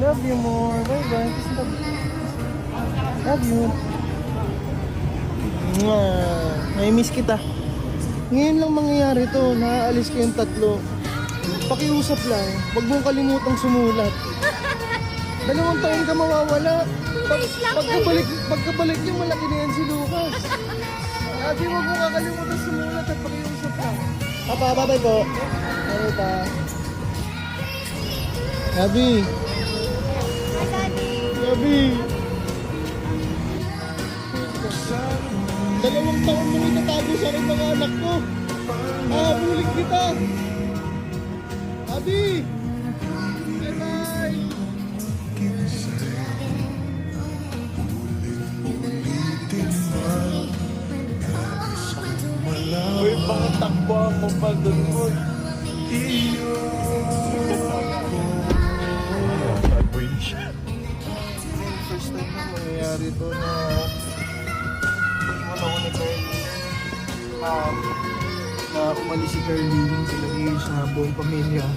Love you more. Bye-bye. Kiss love. Love you. Mwah. May miss kita. Ngayon lang mangyayari to. Naaalis kayong tatlo. Pakiusap lang. Huwag mong kalimutang sumulat. 2 taon ka mawawala. Pagkabalik niyo, malaki na yan si Lucas. Sabi, huwag mong kakalimutan sumulat at pakiusap lang. Papa, babay po. Ano pa? Gabi. Gabi. 2 taon mo itatago sa akin mga anak ko. Hahabulin kita. Gabi. Bye-bye. Uy, baka takbo ako pa doon mo. First time na mangyayari ito na wala ko na na umalis si Carlene, silagay sa buong pamilya.